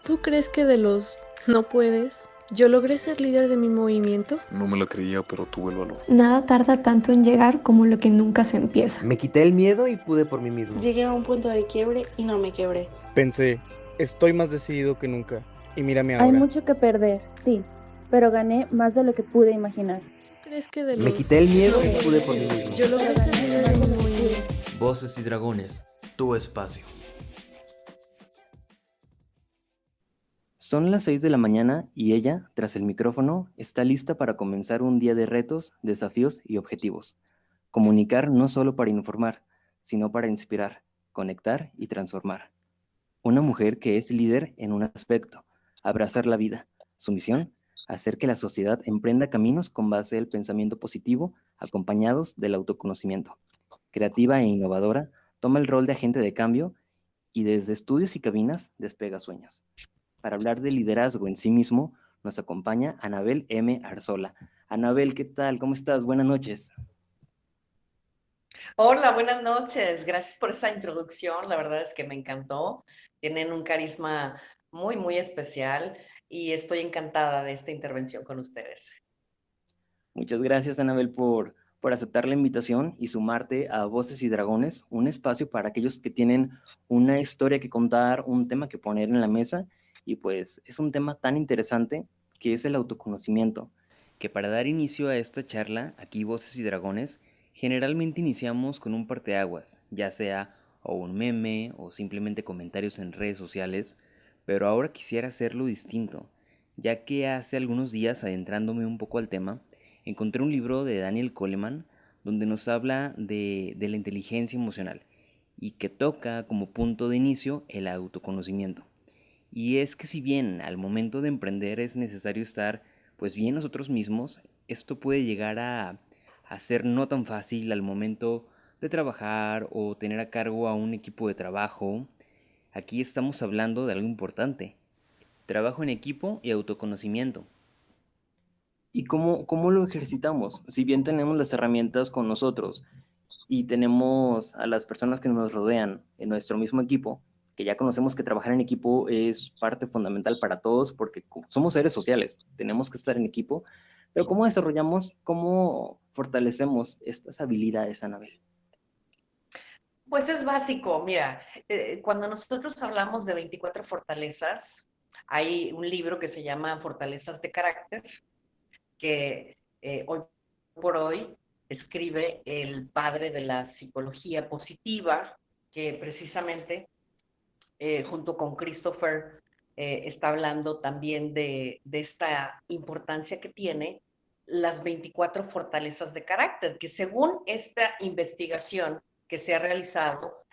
¿Tú crees que de los no puedes, yo logré ser líder de mi movimiento? No me la creía, pero tuve el valor. Nada tarda tanto en llegar como lo que nunca se empieza. Me quité el miedo y pude por mí mismo. Llegué a un punto de quiebre y no me quebré. Pensé, estoy más decidido que nunca. Y mírame Hay ahora. mucho que perder, sí, pero gané más de lo que pude imaginar. ¿Crees que de Me los quité el miedo no y pude por puedes, mí mismo. yo logré ser líder de mi movimiento? Voces y Dragones, tu espacio. Son las 6 de la mañana y ella, tras el micrófono, está lista para comenzar un día de retos, desafíos y objetivos. Comunicar no solo para informar, sino para inspirar, conectar y transformar. Una mujer que es líder en un aspecto, abrazar la vida. Su misión, hacer que la sociedad emprenda caminos con base del pensamiento positivo, acompañados del autoconocimiento. Creativa e innovadora, toma el rol de agente de cambio y desde estudios y cabinas despega sueños. Para hablar de liderazgo en sí mismo, nos acompaña Anabel M. Arzola. Anabel, ¿qué tal? ¿Cómo estás? Buenas noches. Hola, buenas noches. Gracias por esta introducción. La verdad es que me encantó. Tienen un carisma muy, muy especial y estoy encantada de esta intervención con ustedes. Muchas gracias, Anabel, por aceptar la invitación y sumarte a Voces y Dragones, un espacio para aquellos que tienen una historia que contar, un tema que poner en la mesa, y pues es un tema tan interesante que es el autoconocimiento. Que para dar inicio a esta charla, aquí Voces y Dragones, generalmente iniciamos con un parteaguas, ya sea o un meme o simplemente comentarios en redes sociales, pero ahora quisiera hacerlo distinto, ya que hace algunos días, adentrándome un poco al tema, encontré un libro de Daniel Goleman donde nos habla de la inteligencia emocional y que toca como punto de inicio el autoconocimiento. Y es que si bien al momento de emprender es necesario estar pues bien nosotros mismos, esto puede llegar a ser no tan fácil al momento de trabajar o tener a cargo a un equipo de trabajo. Aquí estamos hablando de algo importante: trabajo en equipo y autoconocimiento. ¿Y cómo lo ejercitamos? Si bien tenemos las herramientas con nosotros y tenemos a las personas que nos rodean en nuestro mismo equipo, que ya conocemos que trabajar en equipo es parte fundamental para todos porque somos seres sociales, tenemos que estar en equipo, pero ¿cómo desarrollamos, cómo fortalecemos estas habilidades, Anabel? Pues es básico. Mira, cuando nosotros hablamos de 24 fortalezas, hay un libro que se llama Fortalezas de Carácter, que hoy por hoy escribe el padre de la psicología positiva, que precisamente junto con Christopher está hablando también de esta importancia que tiene las 24 fortalezas de carácter, que según esta investigación que se ha realizado,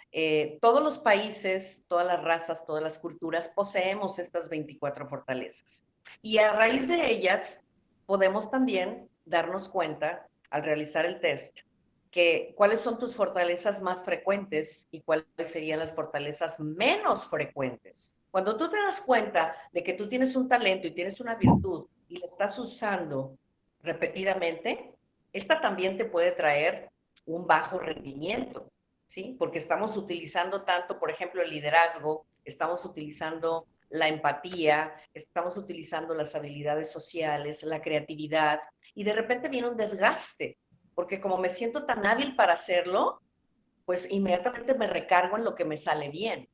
todos los países, todas las razas, todas las culturas poseemos estas 24 fortalezas. Y a raíz de ellas podemos también darnos cuenta al realizar el test que cuáles son tus fortalezas más frecuentes y cuáles serían las fortalezas menos frecuentes. Cuando tú te das cuenta de que tú tienes un talento y tienes una virtud y la estás usando repetidamente, esta también te puede traer un bajo rendimiento, ¿sí? Porque estamos utilizando tanto, por ejemplo, el liderazgo, estamos utilizando la empatía, estamos utilizando las habilidades sociales, la creatividad, y de repente viene un desgaste porque como me siento tan hábil para hacerlo, pues inmediatamente me recargo en lo que me sale bien,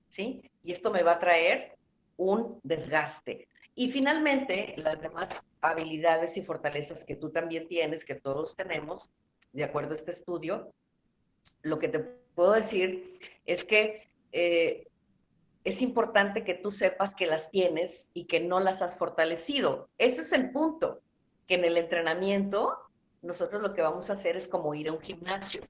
¿sí? Y esto me va a traer un desgaste. Y finalmente, las demás habilidades y fortalezas que tú también tienes, que todos tenemos, de acuerdo a este estudio, lo que te puedo decir es que es importante que tú sepas que las tienes y que no las has fortalecido. Ese es el punto, que en el entrenamiento nosotros lo que vamos a hacer es como ir a un gimnasio.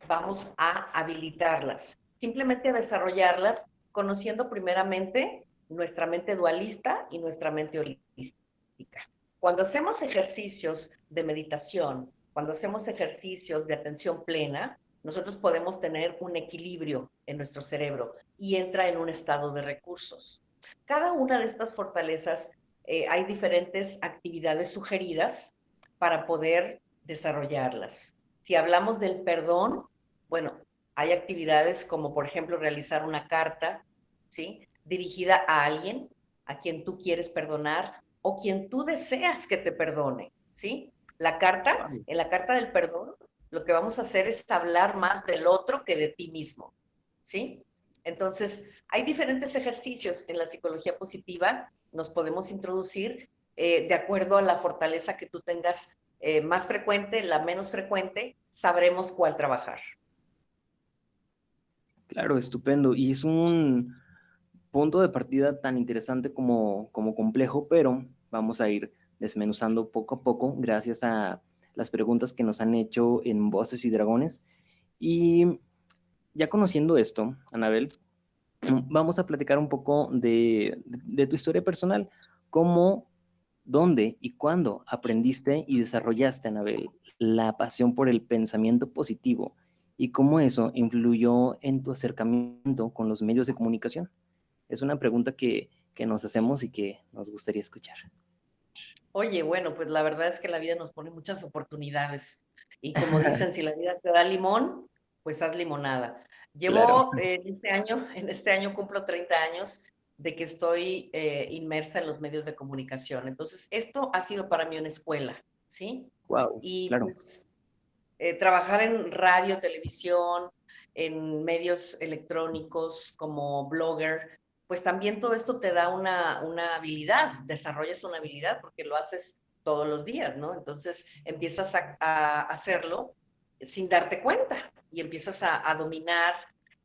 Vamos a habilitarlas, simplemente a desarrollarlas, conociendo primeramente nuestra mente dualista y nuestra mente holística. Cuando hacemos ejercicios de meditación, cuando hacemos ejercicios de atención plena, nosotros podemos tener un equilibrio en nuestro cerebro y entra en un estado de recursos. Cada una de estas fortalezas hay diferentes actividades sugeridas para poder desarrollarlas. Si hablamos del perdón, bueno, hay actividades como por ejemplo realizar una carta, ¿sí? Dirigida a alguien a quien tú quieres perdonar o quien tú deseas que te perdone, ¿sí? En la carta del perdón, lo que vamos a hacer es hablar más del otro que de ti mismo, ¿sí? Entonces, hay diferentes ejercicios en la psicología positiva, nos podemos introducir de acuerdo a la fortaleza que tú tengas más frecuente, la menos frecuente, sabremos cuál trabajar. Claro, estupendo. Y es un punto de partida tan interesante como complejo, pero vamos a ir desmenuzando poco a poco gracias a las preguntas que nos han hecho en Voces y Dragones. Y ya conociendo esto, Anabel, vamos a platicar un poco de tu historia personal. ¿Cómo, dónde y cuándo aprendiste y desarrollaste, Anabel, la pasión por el pensamiento positivo y cómo eso influyó en tu acercamiento con los medios de comunicación? Es una pregunta que nos hacemos y que nos gustaría escuchar. Oye, bueno, pues la verdad es que la vida nos pone muchas oportunidades. Y como dicen, si la vida te da limón, pues haz limonada. Claro. Llevo en este año cumplo 30 años de que estoy inmersa en los medios de comunicación. Entonces, esto ha sido para mí una escuela, ¿sí? Wow, Y claro. pues trabajar en radio, televisión, en medios electrónicos como blogger, pues también todo esto te da una habilidad, desarrollas una habilidad porque lo haces todos los días, ¿no? Entonces empiezas a hacerlo sin darte cuenta y empiezas a dominar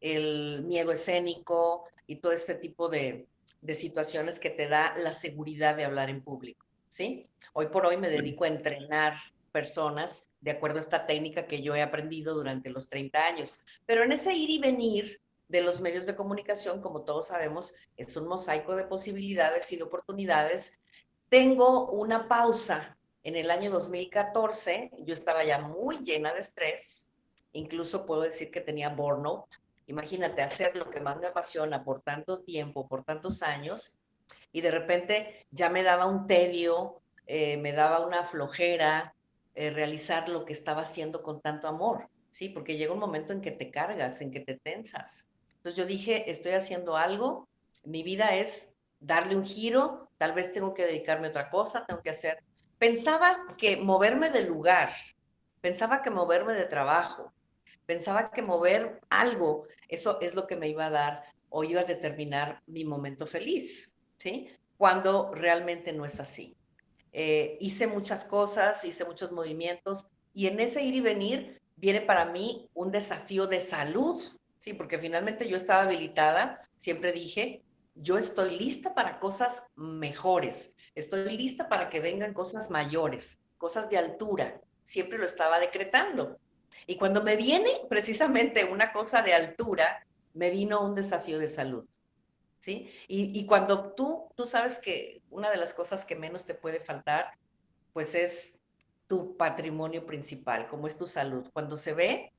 el miedo escénico y todo este tipo de situaciones que te da la seguridad de hablar en público, ¿sí? Hoy por hoy me dedico a entrenar personas de acuerdo a esta técnica que yo he aprendido durante los 30 años. Pero en ese ir y venir de los medios de comunicación, como todos sabemos, es un mosaico de posibilidades y de oportunidades. Tengo una pausa en el año 2014, yo estaba ya muy llena de estrés, incluso puedo decir que tenía burnout. Imagínate hacer lo que más me apasiona por tanto tiempo, por tantos años, y de repente ya me daba un tedio, me daba una flojera realizar lo que estaba haciendo con tanto amor, ¿sí? Porque llega un momento en que te cargas, en que te tensas. Entonces yo dije, estoy haciendo algo, mi vida es darle un giro, tal vez tengo que dedicarme a otra cosa, tengo que hacer. Pensaba que moverme de lugar, pensaba que moverme de trabajo, pensaba que mover algo, eso es lo que me iba a dar o iba a determinar mi momento feliz, ¿sí? Cuando realmente no es así. Hice muchas cosas, hice muchos movimientos y en ese ir y venir viene para mí un desafío de salud, ¿sí? Porque finalmente yo estaba habilitada, siempre dije, yo estoy lista para cosas mejores, estoy lista para que vengan cosas mayores, cosas de altura, siempre lo estaba decretando. Y cuando me viene precisamente una cosa de altura, me vino un desafío de salud, ¿sí? Y cuando tú sabes que una de las cosas que menos te puede faltar, pues es tu patrimonio principal, como es tu salud. Cuando se ve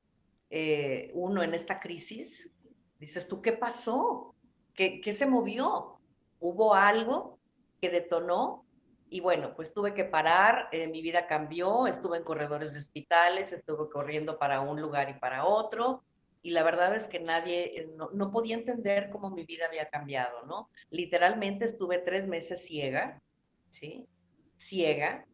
uno en esta crisis, dices tú, ¿qué pasó? ¿Qué se movió? ¿Hubo algo que detonó? Y bueno, pues tuve que parar, mi vida cambió, estuve en corredores de hospitales, estuve corriendo para un lugar y para otro, y la verdad es que nadie, no podía entender cómo mi vida había cambiado, ¿no? Literalmente estuve 3 meses ciega, ¿sí? Ciega,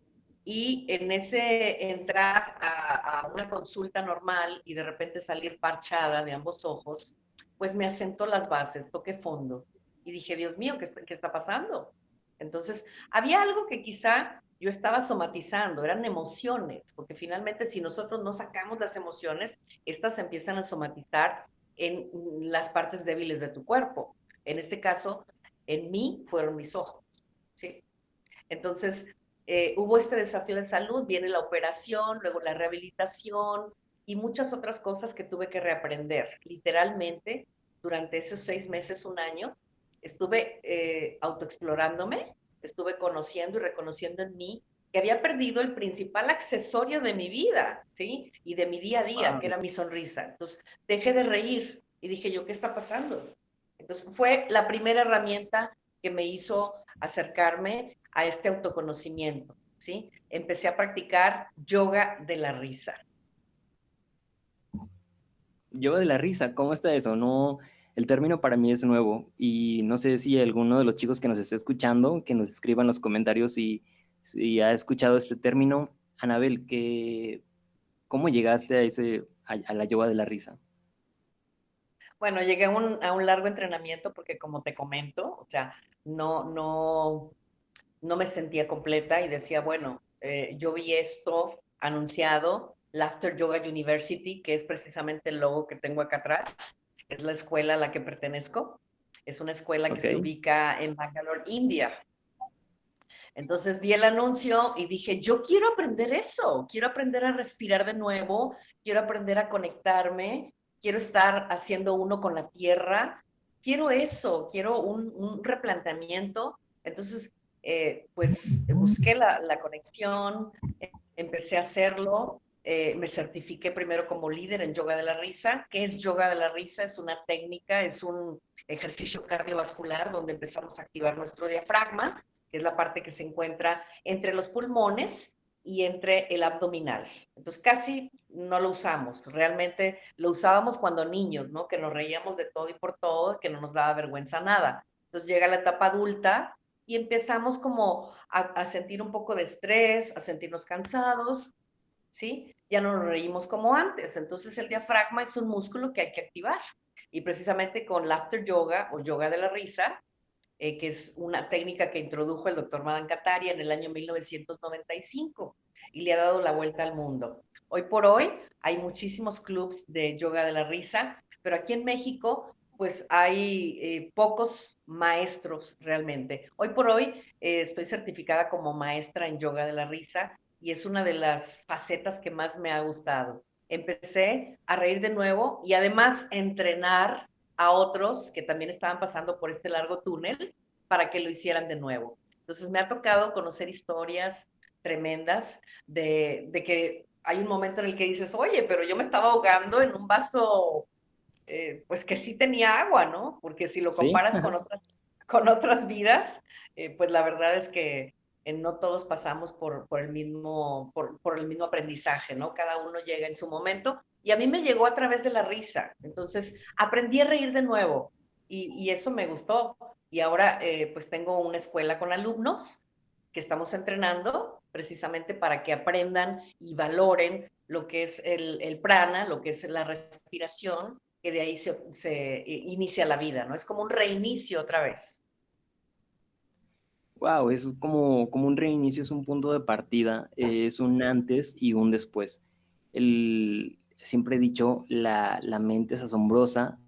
y en ese entrar a una consulta normal y de repente salir parchada de ambos ojos, pues me asentó las bases, toqué fondo y dije, Dios mío, ¿qué está pasando? Entonces, había algo que quizá yo estaba somatizando, eran emociones, porque finalmente si nosotros no sacamos las emociones, estas empiezan a somatizar en las partes débiles de tu cuerpo. En este caso, en mí fueron mis ojos, ¿sí? Entonces, hubo este desafío de salud, viene la operación, luego la rehabilitación y muchas otras cosas que tuve que reaprender. Literalmente, durante esos 6 meses, un año, estuve autoexplorándome, estuve conociendo y reconociendo en mí que había perdido el principal accesorio de mi vida, ¿sí? Y de mi día a día, que era mi sonrisa. Entonces, dejé de reír y dije yo, ¿qué está pasando? Entonces, fue la primera herramienta que me hizo acercarme a este autoconocimiento, ¿sí? Empecé a practicar yoga de la risa. Yoga de la risa, ¿cómo está eso? No, El término para mí es nuevo y no sé si alguno de los chicos que nos esté escuchando, que nos escriban en los comentarios si ha escuchado este término. Anabel, ¿cómo llegaste a la yoga de la risa? Bueno, llegué a un largo entrenamiento porque como te comento, o sea, no me sentía completa y decía, bueno, yo vi esto anunciado, Laughter Yoga University, que es precisamente el logo que tengo acá atrás, es la escuela a la que pertenezco, es una escuela que se ubica en Bangalore, India. Entonces vi el anuncio y dije, yo quiero aprender eso, quiero aprender a respirar de nuevo, quiero aprender a conectarme, quiero estar haciendo uno con la tierra, quiero eso, quiero un replanteamiento. Entonces, pues busqué la conexión, empecé a hacerlo, me certifiqué primero como líder en yoga de la risa. ¿Qué es yoga de la risa? Es una técnica, es un ejercicio cardiovascular donde empezamos a activar nuestro diafragma, que es la parte que se encuentra entre los pulmones y entre el abdominal. Entonces casi no lo usamos, realmente lo usábamos cuando niños, ¿no? Que nos reíamos de todo y por todo, que no nos daba vergüenza nada. Entonces llega la etapa adulta y empezamos como a sentir un poco de estrés, a sentirnos cansados, ¿sí? Ya no nos reímos como antes. Entonces el diafragma es un músculo que hay que activar. Y precisamente con Laughter Yoga o yoga de la risa, que es una técnica que introdujo el doctor Madan Kataria en el año 1995 y le ha dado la vuelta al mundo. Hoy por hoy hay muchísimos clubs de yoga de la risa, pero aquí en México pues hay pocos maestros realmente. Hoy por hoy estoy certificada como maestra en yoga de la risa y es una de las facetas que más me ha gustado. Empecé a reír de nuevo y además entrenar a otros que también estaban pasando por este largo túnel para que lo hicieran de nuevo. Entonces me ha tocado conocer historias tremendas de que hay un momento en el que dices, oye, pero yo me estaba ahogando en un vaso, pues que sí tenía agua, ¿no? Porque si lo Sí. comparas con otras vidas, pues la verdad es que no todos pasamos por el mismo aprendizaje, ¿no? Cada uno llega en su momento y a mí me llegó a través de la risa. Entonces aprendí a reír de nuevo y eso me gustó. Y ahora pues tengo una escuela con alumnos que estamos entrenando precisamente para que aprendan y valoren lo que es el prana, lo que es la respiración, que de ahí se inicia la vida, ¿no? Es como un reinicio otra vez. Wow, es como un reinicio, es un punto de partida, es un antes y un después. Siempre he dicho, la mente es asombrosa,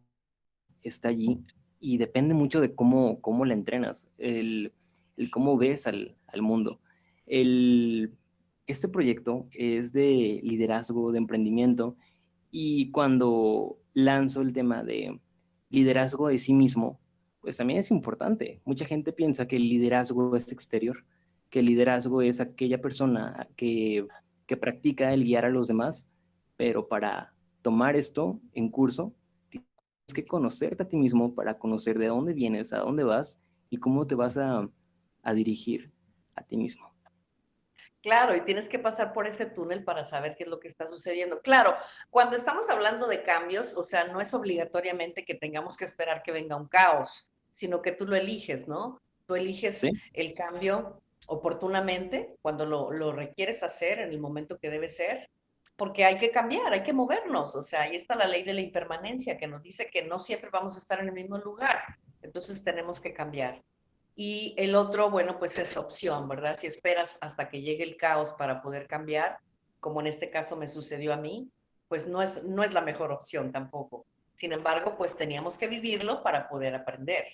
está allí y depende mucho de cómo la entrenas, el cómo ves al mundo. Este proyecto es de liderazgo, de emprendimiento, y cuando lanzo el tema de liderazgo de sí mismo, pues también es importante. Mucha gente piensa que el liderazgo es exterior, que el liderazgo es aquella persona que practica el guiar a los demás, pero para tomar esto en curso, tienes que conocerte a ti mismo para conocer de dónde vienes, a dónde vas y cómo te vas a dirigir a ti mismo. Claro, y tienes que pasar por ese túnel para saber qué es lo que está sucediendo. Claro, cuando estamos hablando de cambios, o sea, no es obligatoriamente que tengamos que esperar que venga un caos, sino que tú lo eliges, ¿no? Tú eliges ¿Sí? el cambio oportunamente, cuando lo requieres hacer en el momento que debe ser, porque hay que cambiar, hay que movernos. O sea, ahí está la ley de la impermanencia que nos dice que no siempre vamos a estar en el mismo lugar. Entonces tenemos que cambiar. Y el otro, bueno, pues es opción, ¿verdad? Si esperas hasta que llegue el caos para poder cambiar, como en este caso me sucedió a mí, pues no es la mejor opción tampoco. Sin embargo, pues teníamos que vivirlo para poder aprender.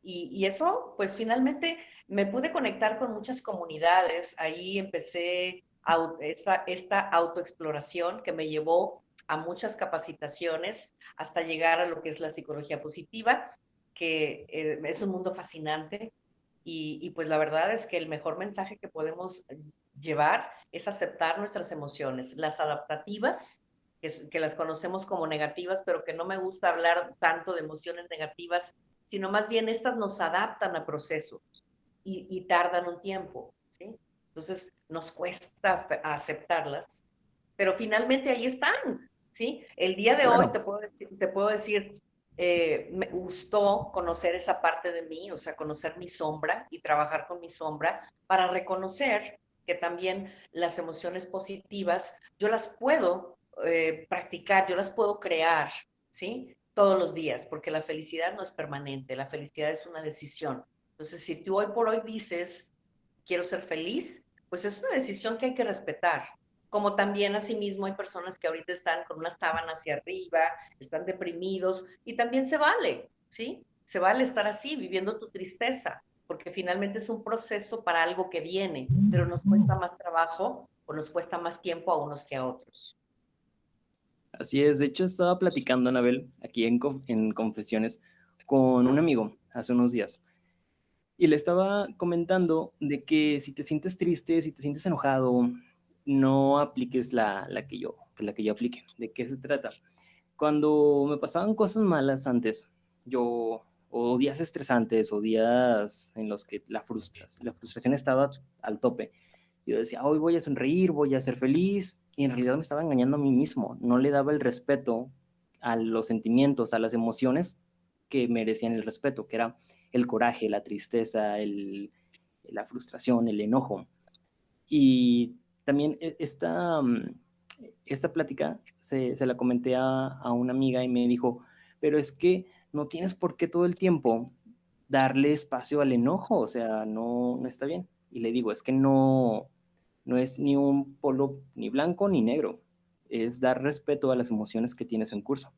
Y eso, pues finalmente me pude conectar con muchas comunidades. Ahí empecé esta autoexploración que me llevó a muchas capacitaciones hasta llegar a lo que es la psicología positiva, que es un mundo fascinante y pues la verdad es que el mejor mensaje que podemos llevar es aceptar nuestras emociones, las adaptativas, que las conocemos como negativas, pero que no me gusta hablar tanto de emociones negativas, sino más bien estas nos adaptan a procesos y tardan un tiempo, ¿sí? Entonces nos cuesta aceptarlas, pero finalmente ahí están, ¿sí? El día de hoy Claro. te puedo decir me gustó conocer esa parte de mí, o sea, conocer mi sombra y trabajar con mi sombra para reconocer que también las emociones positivas yo las puedo practicar, yo las puedo crear, ¿sí? Todos los días, porque la felicidad no es permanente, la felicidad es una decisión. Entonces, si tú hoy por hoy dices, quiero ser feliz, pues es una decisión que hay que respetar. Como también asimismo hay personas que ahorita están con una sábana hacia arriba, están deprimidos y también se vale, ¿sí? Se vale estar así, viviendo tu tristeza, porque finalmente es un proceso para algo que viene, pero nos cuesta más trabajo o nos cuesta más tiempo a unos que a otros. Así es, de hecho estaba platicando, Anabel, aquí en Confesiones, con un amigo hace unos días. Y le estaba comentando de que si te sientes triste, si te sientes enojado, no apliques la que yo apliqué. ¿De qué se trata? Cuando me pasaban cosas malas antes, o días estresantes, o días en los que la frustración estaba al tope, yo decía, hoy voy a sonreír, voy a ser feliz, y en realidad me estaba engañando a mí mismo. No le daba el respeto a los sentimientos, a las emociones que merecían el respeto, que era el coraje, la tristeza, la frustración, el enojo. Y también esta plática se la comenté a una amiga y me dijo, pero es que no tienes por qué todo el tiempo darle espacio al enojo, o sea, no está bien. Y le digo, es que no es ni un polo ni blanco ni negro, es dar respeto a las emociones que tienes en curso.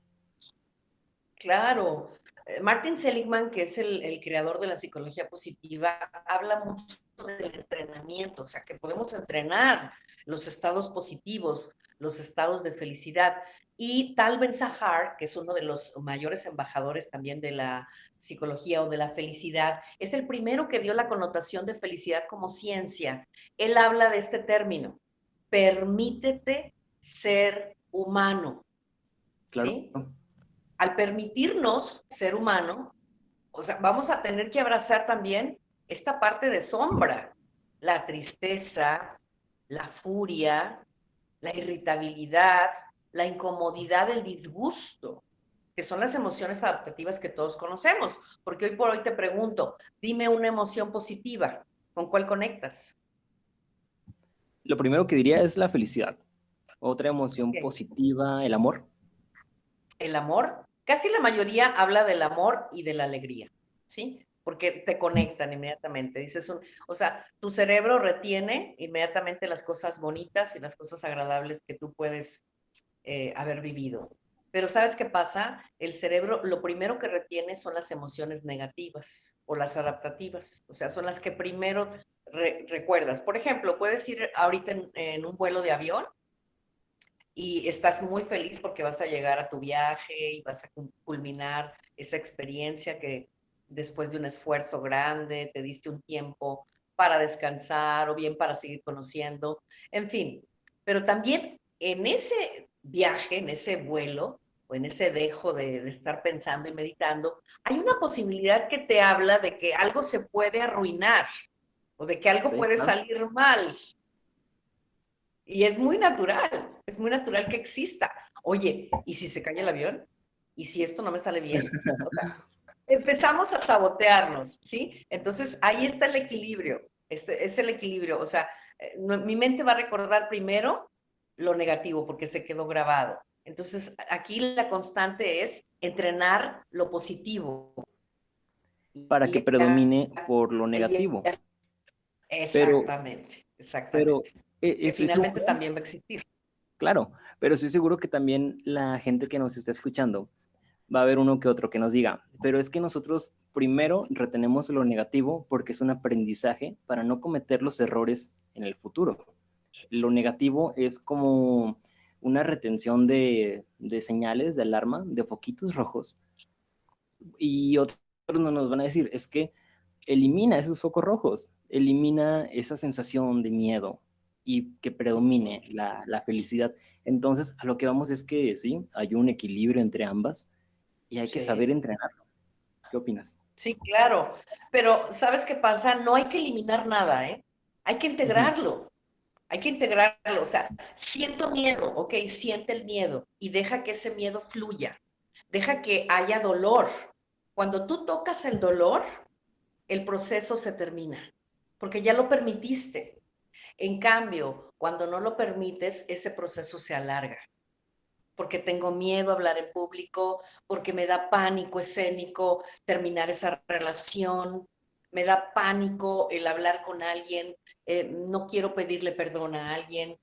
Claro. Martin Seligman, que es el creador de la psicología positiva, habla mucho del entrenamiento, o sea, que podemos entrenar los estados positivos, los estados de felicidad. Y Tal Ben-Shahar, que es uno de los mayores embajadores también de la psicología o de la felicidad, es el primero que dio la connotación de felicidad como ciencia. Él habla de este término, permítete ser humano, Claro. ¿sí? Al permitirnos ser humano, o sea, vamos a tener que abrazar también esta parte de sombra, la tristeza, la furia, la irritabilidad, la incomodidad, el disgusto, que son las emociones adaptativas que todos conocemos. Porque hoy por hoy te pregunto, dime una emoción positiva, ¿con cuál conectas? Lo primero que diría es la felicidad. Otra emoción Okay. positiva, el amor. El amor, casi la mayoría habla del amor y de la alegría, ¿sí? Porque te conectan inmediatamente. Dices, o sea, tu cerebro retiene inmediatamente las cosas bonitas y las cosas agradables que tú puedes haber vivido. Pero ¿sabes qué pasa? El cerebro lo primero que retiene son las emociones negativas o las adaptativas. O sea, son las que primero recuerdas. Por ejemplo, puedes ir ahorita en un vuelo de avión y estás muy feliz porque vas a llegar a tu viaje y vas a culminar esa experiencia que después de un esfuerzo grande te diste un tiempo para descansar o bien para seguir conociendo, en fin. Pero también en ese viaje, en ese vuelo o en ese dejo de estar pensando y meditando, hay una posibilidad que te habla de que algo se puede arruinar o de que algo Sí, puede claro. salir mal. Y es muy natural que exista. Oye, ¿y si se cae el avión? ¿Y si esto no me sale bien? O sea, empezamos a sabotearnos, ¿sí? Entonces, ahí está el equilibrio, es el equilibrio. O sea, mi mente va a recordar primero lo negativo porque se quedó grabado. Entonces, aquí la constante es entrenar lo positivo. Para que Y predomine por lo negativo. exactamente, Pero exactamente. Que estoy finalmente seguro, también va a existir. claro, pero estoy seguro que también la gente que nos está escuchando va a haber uno que otro que nos diga, pero es que nosotros primero retenemos lo negativo porque es un aprendizaje para no cometer los errores en el futuro. Lo negativo es como una retención de señales de alarma, de foquitos rojos, y otros no nos van a decir, es que elimina esos focos rojos, elimina esa sensación de miedo y que predomine la felicidad. Entonces, a lo que vamos es que sí, hay un equilibrio entre ambas y hay que saber Sí. entrenarlo. ¿Qué opinas? Sí, claro, pero ¿sabes qué pasa? No hay que eliminar nada, ¿eh? Hay que integrarlo, hay que integrarlo. O sea, siento miedo, ok, siente el miedo y deja que ese miedo fluya. Deja que haya dolor. Cuando tú tocas el dolor, el proceso se termina, porque ya lo permitiste. En cambio, cuando no lo permites, ese proceso se alarga, porque tengo miedo a hablar en público, porque me da pánico escénico terminar esa relación, me da pánico el hablar con alguien, no quiero pedirle perdón a alguien,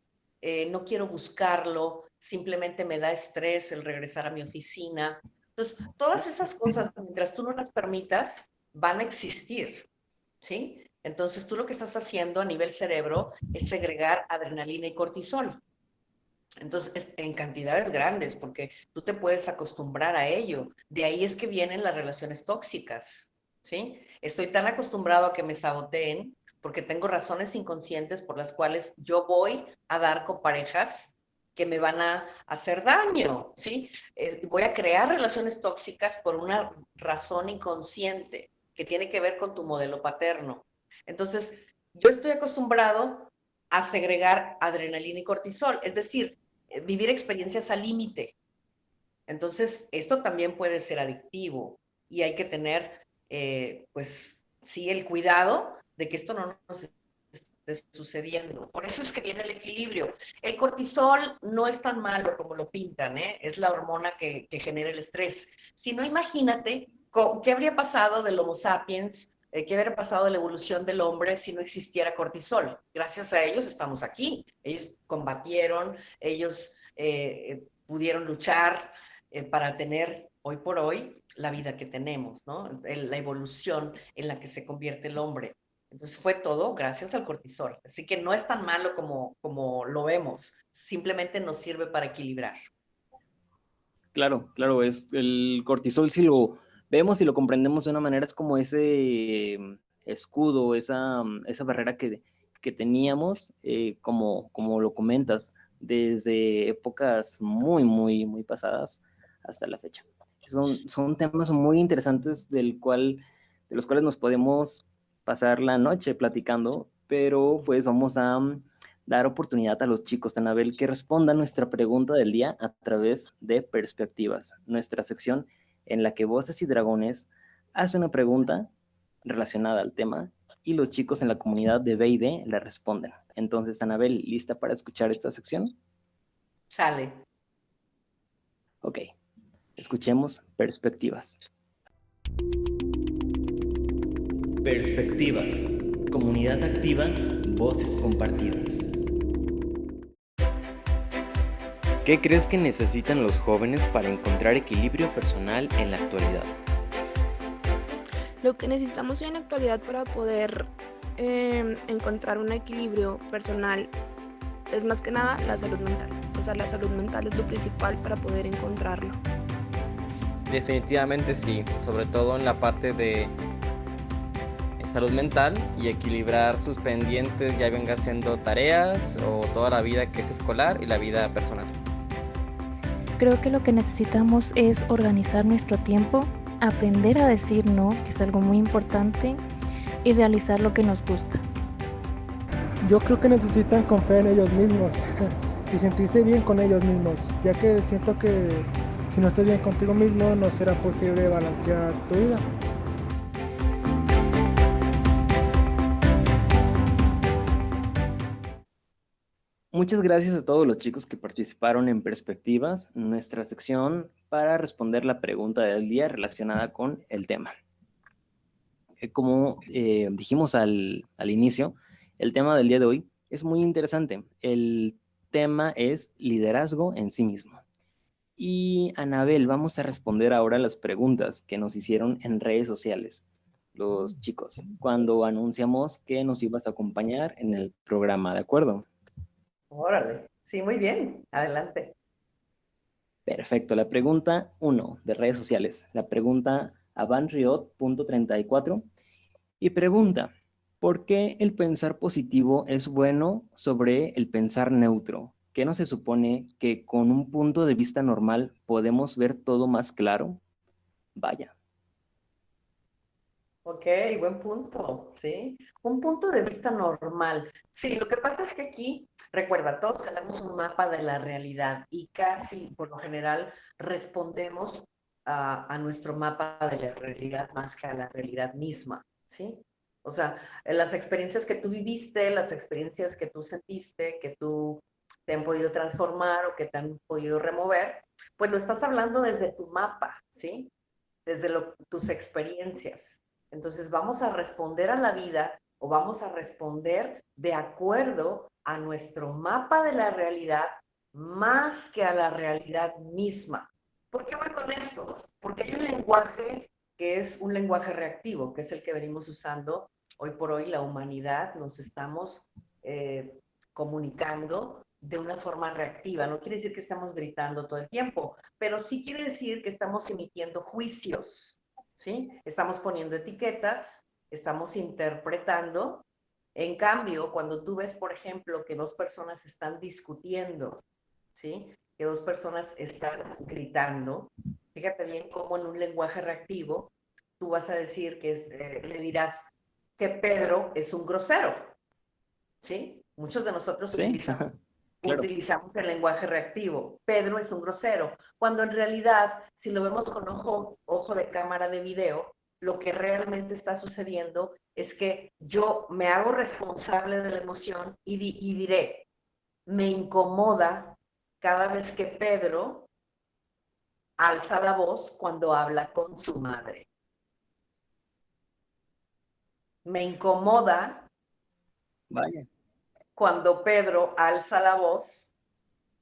no quiero buscarlo, simplemente me da estrés el regresar a mi oficina. Entonces, todas esas cosas, mientras tú no las permitas, van a existir, ¿sí? Entonces, tú lo que estás haciendo a nivel cerebro es segregar adrenalina y cortisol. Entonces, en cantidades grandes, porque tú te puedes acostumbrar a ello. De ahí es que vienen las relaciones tóxicas, ¿sí? Estoy tan acostumbrado a que me saboteen porque tengo razones inconscientes por las cuales yo voy a dar con parejas que me van a hacer daño, ¿sí? Voy a crear relaciones tóxicas por una razón inconsciente que tiene que ver con tu modelo paterno. Entonces, yo estoy acostumbrado a segregar adrenalina y cortisol, es decir, vivir experiencias al límite. Entonces, esto también puede ser adictivo y hay que tener, pues, sí, el cuidado de que esto no nos esté sucediendo. Por eso es que viene el equilibrio. El cortisol no es tan malo como lo pintan, ¿eh? Es la hormona que genera el estrés. Si no, imagínate qué habría pasado del Homo sapiens, qué habría pasado de la evolución del hombre si no existiera cortisol. Gracias a ellos estamos aquí. Ellos combatieron, ellos pudieron luchar para tener hoy por hoy la vida que tenemos, ¿no? La evolución en la que se convierte el hombre. Entonces fue todo gracias al cortisol. Así que no es tan malo como lo vemos, simplemente nos sirve para equilibrar. Claro, claro, es el cortisol, si lo vemos y lo comprendemos de una manera, es como ese escudo, esa barrera que teníamos, como lo comentas, desde épocas muy, muy, muy pasadas hasta la fecha. Son temas muy interesantes de los cuales nos podemos pasar la noche platicando, pero pues vamos a dar oportunidad a los chicos, Anabel, que respondan nuestra pregunta del día a través de Perspectivas, nuestra sección en la que Voces y Dragones hace una pregunta relacionada al tema y los chicos en la comunidad de B&D la responden. Entonces, Anabel, ¿lista para escuchar esta sección? Sale. Ok, escuchemos Perspectivas. Perspectivas. Comunidad activa, voces compartidas. ¿Qué crees que necesitan los jóvenes para encontrar equilibrio personal en la actualidad? Lo que necesitamos hoy en la actualidad para poder encontrar un equilibrio personal es más que nada la salud mental. O sea, la salud mental es lo principal para poder encontrarlo. Definitivamente sí, sobre todo en la parte de salud mental y equilibrar sus pendientes, ya venga siendo tareas o toda la vida que es escolar y la vida personal. Creo que lo que necesitamos es organizar nuestro tiempo, aprender a decir no, que es algo muy importante, y realizar lo que nos gusta. Yo creo que necesitan confiar en ellos mismos y sentirse bien con ellos mismos, ya que siento que si no estás bien contigo mismo no será posible balancear tu vida. Muchas gracias a todos los chicos que participaron en Perspectivas, nuestra sección para responder la pregunta del día relacionada con el tema. Como dijimos al inicio, el tema del día de hoy es muy interesante. El tema es liderazgo en sí mismo. Y Anabel, vamos a responder ahora las preguntas que nos hicieron en redes sociales los chicos, cuando anunciamos que nos ibas a acompañar en el programa, ¿de acuerdo? Órale, sí, muy bien, adelante. Perfecto, la pregunta 1 de redes sociales, la pregunta avanriot.34 y pregunta, ¿por qué el pensar positivo es bueno sobre el pensar neutro? ¿Qué no se supone que con un punto de vista normal podemos ver todo más claro? Vaya. Ok, buen punto, ¿sí? Un punto de vista normal. Sí, lo que pasa es que aquí, recuerda, todos tenemos un mapa de la realidad y casi, por lo general, respondemos a nuestro mapa de la realidad más que a la realidad misma, ¿sí? O sea, las experiencias que tú viviste, las experiencias que tú sentiste, que tú te han podido transformar o que te han podido remover, pues lo estás hablando desde tu mapa, ¿sí? Desde tus experiencias. Entonces vamos a responder a la vida o vamos a responder de acuerdo a nuestro mapa de la realidad más que a la realidad misma. ¿Por qué voy con esto? Porque hay un lenguaje que es un lenguaje reactivo, que es el que venimos usando hoy por hoy. La humanidad nos estamos comunicando de una forma reactiva. No quiere decir que estamos gritando todo el tiempo, pero sí quiere decir que estamos emitiendo juicios, ¿sí? Estamos poniendo etiquetas, estamos interpretando. En cambio, cuando tú ves, por ejemplo, que dos personas están discutiendo, ¿sí? Que dos personas están gritando, fíjate bien cómo en un lenguaje reactivo tú vas a decir que le dirás que Pedro es un grosero, ¿sí? Muchos de nosotros Sí, claro. utilizamos el lenguaje reactivo. Pedro es un grosero, cuando en realidad, si lo vemos con ojo de cámara de video, lo que realmente está sucediendo es que yo me hago responsable de la emoción y diré, me incomoda cada vez que Pedro alza la voz cuando habla con su madre. Me incomoda Vaya. cuando Pedro alza la voz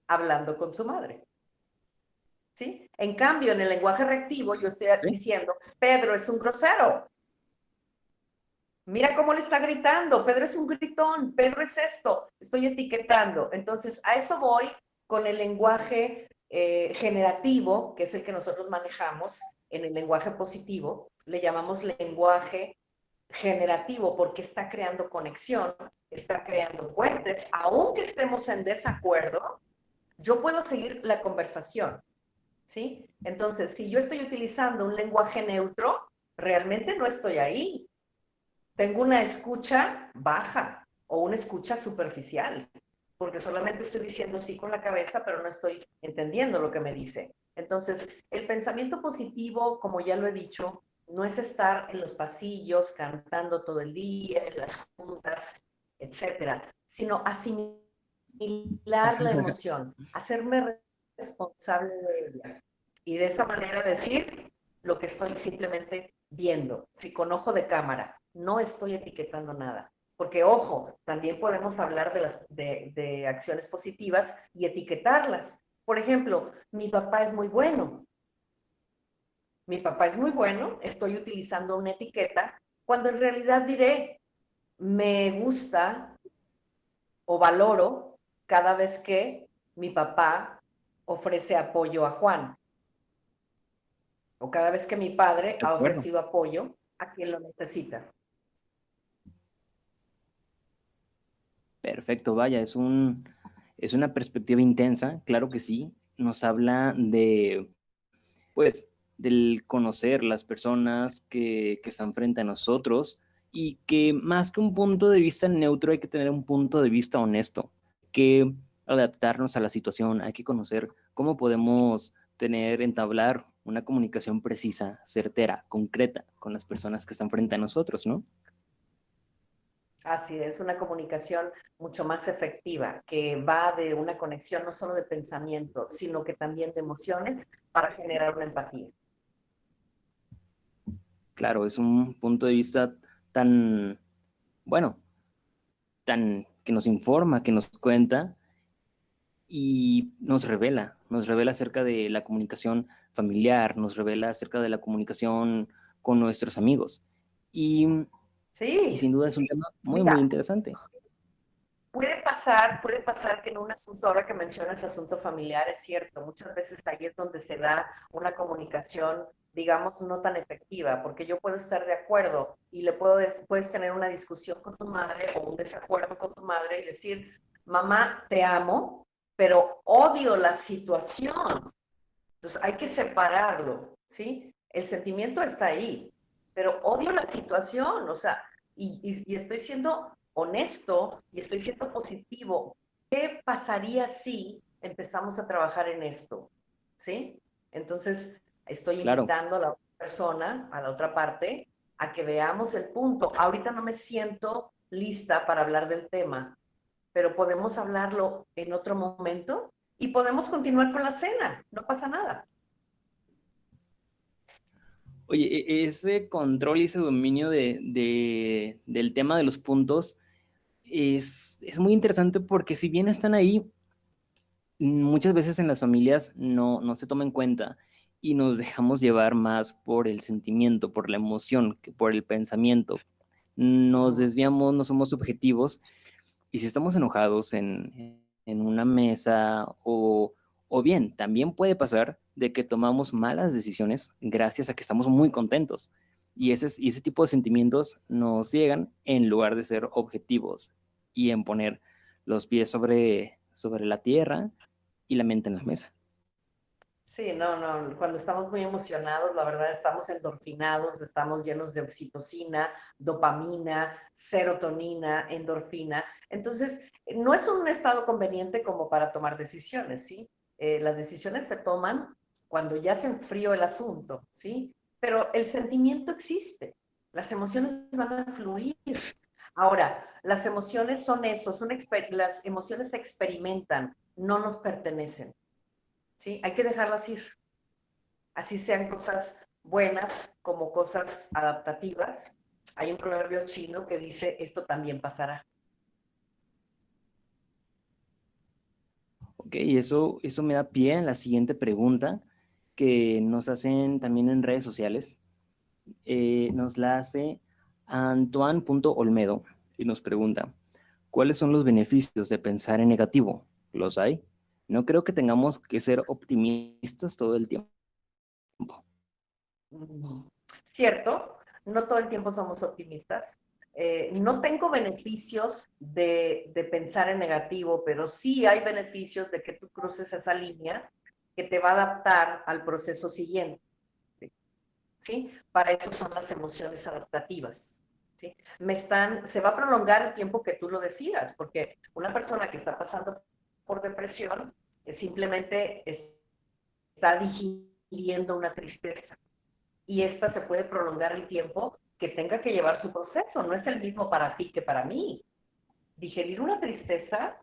hablando con su madre. ¿Sí? En cambio, en el lenguaje reactivo, yo estoy diciendo, Pedro es un grosero. Mira cómo le está gritando, Pedro es un gritón, Pedro es esto, estoy etiquetando. Entonces, a eso voy con el lenguaje generativo, que es el que nosotros manejamos en el lenguaje positivo. Le llamamos lenguaje generativo porque está creando conexión, está creando puentes. Aunque estemos en desacuerdo, yo puedo seguir la conversación, ¿sí? Entonces, si yo estoy utilizando un lenguaje neutro, realmente no estoy ahí. Tengo una escucha baja o una escucha superficial, porque solamente estoy diciendo sí con la cabeza, pero no estoy entendiendo lo que me dice. Entonces, el pensamiento positivo, como ya lo he dicho, no es estar en los pasillos cantando todo el día, en las juntas, etcétera, sino asimilar la emoción, hacerme responsable de ella y de esa manera decir lo que estoy simplemente viendo, si con ojo de cámara, no estoy etiquetando nada. Porque, ojo, también podemos hablar de acciones positivas y etiquetarlas. Por ejemplo, mi papá es muy bueno. Mi papá es muy bueno, estoy utilizando una etiqueta, cuando en realidad diré, me gusta o valoro cada vez que mi papá ofrece apoyo a Juan. O cada vez que mi padre ha ofrecido apoyo a quien lo necesita. Perfecto, vaya, es una perspectiva intensa, claro que sí. Nos habla de, pues, del conocer las personas que están frente a nosotros y que más que un punto de vista neutro hay que tener un punto de vista honesto, que adaptarnos a la situación, hay que conocer cómo podemos entablar una comunicación precisa, certera, concreta con las personas que están frente a nosotros, ¿no? Así es, una comunicación mucho más efectiva, que va de una conexión no solo de pensamiento, sino que también de emociones para generar una empatía. Claro, es un punto de vista tan, bueno, tan que nos informa, que nos cuenta y nos revela acerca de la comunicación familiar, nos revela acerca de la comunicación con nuestros amigos. Y sin duda es un tema muy, muy interesante. Puede pasar que en un asunto, ahora que mencionas asunto familiar, es cierto, muchas veces ahí es donde se da una comunicación, digamos, no tan efectiva, porque yo puedo estar de acuerdo y puedes tener una discusión con tu madre o un desacuerdo con tu madre y decir, mamá, te amo, pero odio la situación. Entonces hay que separarlo, ¿sí? El sentimiento está ahí, pero odio la situación, o sea, y estoy siendo honesto y estoy siendo positivo. ¿Qué pasaría si empezamos a trabajar en esto? ¿Sí? Entonces, Estoy Claro. invitando a la otra persona, a la otra parte, a que veamos el punto. Ahorita no me siento lista para hablar del tema, pero podemos hablarlo en otro momento y podemos continuar con la cena, no pasa nada. Oye, ese control y ese dominio del tema de los puntos es muy interesante porque si bien están ahí, muchas veces en las familias no se toma en cuenta y nos dejamos llevar más por el sentimiento, por la emoción, que por el pensamiento. Nos desviamos, no somos objetivos y si estamos enojados en una mesa o bien, también puede pasar de que tomamos malas decisiones gracias a que estamos muy contentos. Y ese tipo de sentimientos nos llegan en lugar de ser objetivos y en poner los pies sobre la tierra y la mente en la mesa. Sí, no, cuando estamos muy emocionados, la verdad estamos endorfinados, estamos llenos de oxitocina, dopamina, serotonina, endorfina. Entonces, no es un estado conveniente como para tomar decisiones, ¿sí? Las decisiones se toman cuando ya se enfrió el asunto, ¿sí? Pero el sentimiento existe, las emociones van a fluir. Ahora, las emociones son eso, las emociones se experimentan, no nos pertenecen. ¿Sí? Hay que dejarlas ir. Así sean cosas buenas como cosas adaptativas. Hay un proverbio chino que dice, esto también pasará. Ok, eso me da pie a la siguiente pregunta que nos hacen también en redes sociales. Nos la hace Antoine.olmedo y nos pregunta, ¿cuáles son los beneficios de pensar en negativo? ¿Los hay? No creo que tengamos que ser optimistas todo el tiempo. Cierto, no todo el tiempo somos optimistas. No tengo beneficios de pensar en negativo, pero sí hay beneficios de que tú cruces esa línea que te va a adaptar al proceso siguiente. ¿Sí? Para eso son las emociones adaptativas. ¿Sí? Se va a prolongar el tiempo que tú lo decidas, porque una persona que está pasando por depresión simplemente está digiriendo una tristeza y esta se puede prolongar el tiempo que tenga que llevar su proceso. No es el mismo para ti que para mí. Digerir una tristeza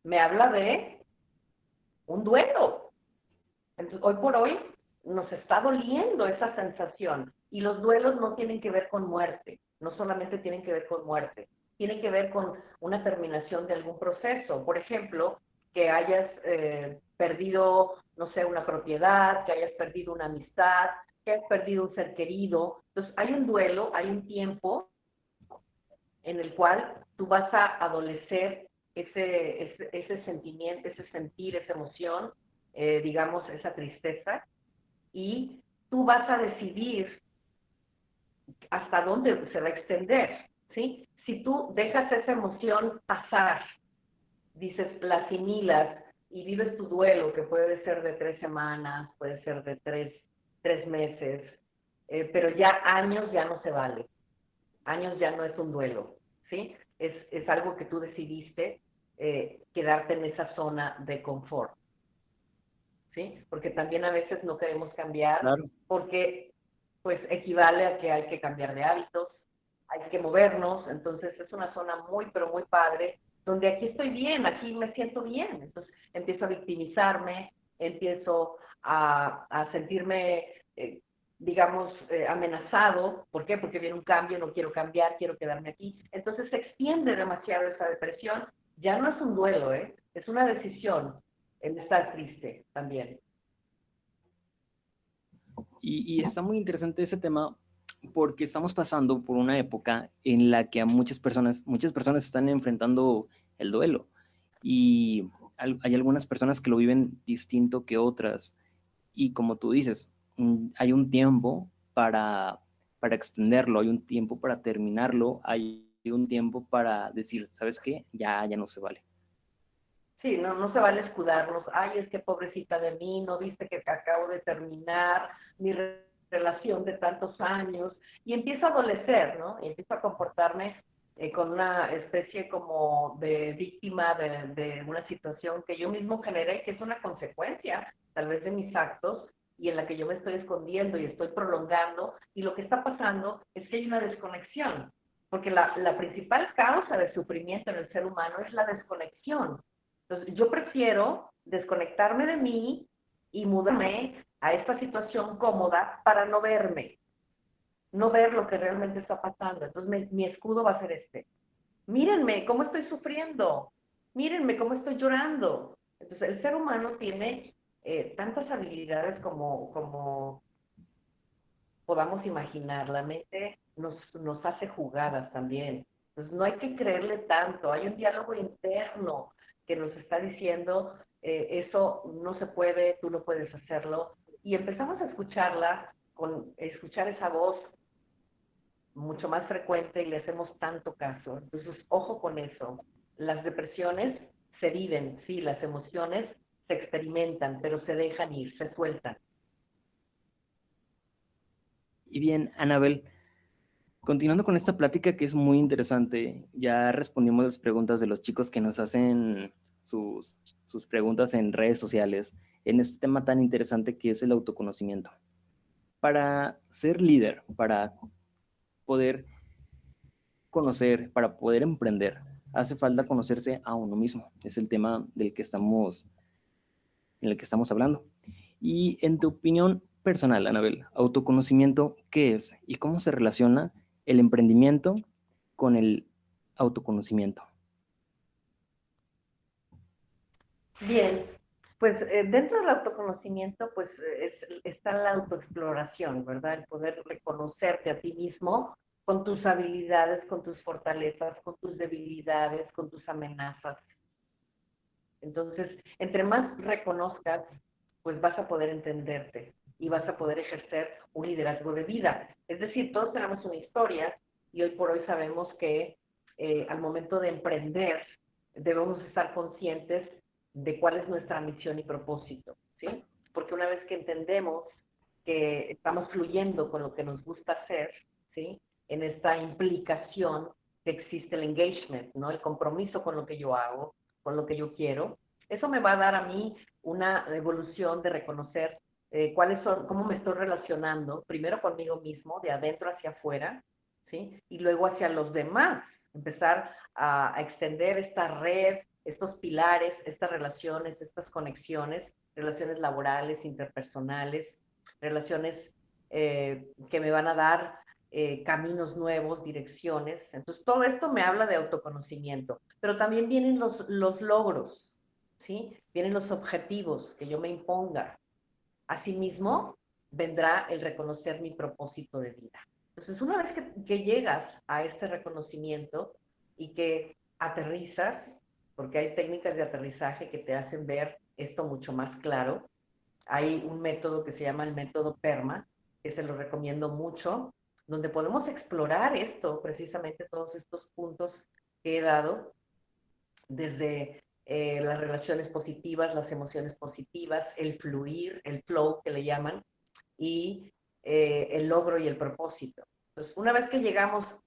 me habla de un duelo. Entonces, hoy por hoy nos está doliendo esa sensación y los duelos no tienen que ver con muerte, no solamente tienen que ver con muerte, tienen que ver con una terminación de algún proceso. Por ejemplo, que hayas perdido, no sé, una propiedad, que hayas perdido una amistad, que hayas perdido un ser querido. Entonces, hay un duelo, hay un tiempo en el cual tú vas a adolecer ese sentimiento, ese sentir, esa emoción, digamos, esa tristeza, y tú vas a decidir hasta dónde se va a extender, ¿sí? Si tú dejas esa emoción pasar, dices, la asimilas y vives tu duelo, que puede ser de 3 semanas, puede ser de tres meses, pero ya años ya no se vale. Años ya no es un duelo, ¿sí? Es algo que tú decidiste quedarte en esa zona de confort, ¿sí? Porque también a veces no queremos cambiar, Claro. porque pues equivale a que hay que cambiar de hábitos, hay que movernos, entonces es una zona muy, pero muy padre, donde aquí estoy bien, aquí me siento bien, entonces empiezo a victimizarme, empiezo a sentirme, digamos, amenazado. ¿Por qué? Porque viene un cambio, no quiero cambiar, quiero quedarme aquí. Entonces se extiende demasiado esa depresión, ya no es un duelo, es una decisión el estar triste también. Y está muy interesante ese tema porque estamos pasando por una época en la que a muchas personas están enfrentando el duelo y hay algunas personas que lo viven distinto que otras y como tú dices, hay un tiempo para extenderlo, hay un tiempo para terminarlo, hay un tiempo para decir, ¿sabes qué? Ya no se vale. Sí, no se vale escudarnos. Ay, es que pobrecita de mí, no viste que acabo de terminar mi relación de tantos años. Y empiezo a adolecer, ¿no? Y empiezo a comportarme con una especie como de víctima de una situación que yo mismo generé, que es una consecuencia, tal vez, de mis actos. y en la que yo me estoy escondiendo y estoy prolongando, y lo que está pasando es que hay una desconexión, porque la principal causa de sufrimiento en el ser humano es la desconexión. Entonces, yo prefiero desconectarme de mí y mudarme a esta situación cómoda para no verme, no ver lo que realmente está pasando. Entonces, mi escudo va a ser este. Mírenme cómo estoy sufriendo, mírenme cómo estoy llorando. Entonces, el ser humano tiene tantas habilidades como podamos imaginar. La mente nos hace jugadas también. Entonces, no hay que creerle tanto. Hay un diálogo interno que nos está diciendo, eso no se puede, tú no puedes hacerlo. Y empezamos a escucharla, escuchar esa voz mucho más frecuente y le hacemos tanto caso. Entonces, ojo con eso. Las depresiones se viven, sí, las emociones se experimentan, pero se dejan ir, se sueltan. Y bien, Anabel, continuando con esta plática que es muy interesante, ya respondimos las preguntas de los chicos que nos hacen sus preguntas en redes sociales, en este tema tan interesante que es el autoconocimiento. Para ser líder, para poder conocer, para poder emprender, hace falta conocerse a uno mismo. Es el tema en el que estamos hablando. Y en tu opinión personal, Anabel, autoconocimiento, ¿qué es? ¿Y cómo se relaciona el emprendimiento con el autoconocimiento? Bien, pues dentro del autoconocimiento pues está la autoexploración, ¿verdad? El poder reconocerte a ti mismo con tus habilidades, con tus fortalezas, con tus debilidades, con tus amenazas. Entonces, entre más reconozcas, pues vas a poder entenderte y vas a poder ejercer un liderazgo de vida. Es decir, todos tenemos una historia y hoy por hoy sabemos que al momento de emprender debemos estar conscientes de cuál es nuestra misión y propósito, ¿sí? Porque una vez que entendemos que estamos fluyendo con lo que nos gusta hacer, ¿sí? En esta implicación que existe el engagement, ¿no? El compromiso con lo que yo hago, con lo que yo quiero, eso me va a dar a mí una evolución de reconocer cómo me estoy relacionando, primero conmigo mismo, de adentro hacia afuera, ¿sí? Y luego hacia los demás, empezar a extender esta red, estos pilares, estas relaciones, estas conexiones, relaciones laborales, interpersonales, relaciones que me van a dar caminos nuevos, direcciones. Entonces, todo esto me habla de autoconocimiento, pero también vienen los logros, ¿sí? Vienen los objetivos que yo me imponga. Asimismo, vendrá el reconocer mi propósito de vida. Entonces, una vez que llegas a este reconocimiento y que aterrizas, porque hay técnicas de aterrizaje que te hacen ver esto mucho más claro, hay un método que se llama el método PERMA, que se lo recomiendo mucho, donde podemos explorar esto, precisamente todos estos puntos que he dado, desde las relaciones positivas, las emociones positivas, el fluir, el flow que le llaman, y el logro y el propósito. Entonces, una vez que llegamos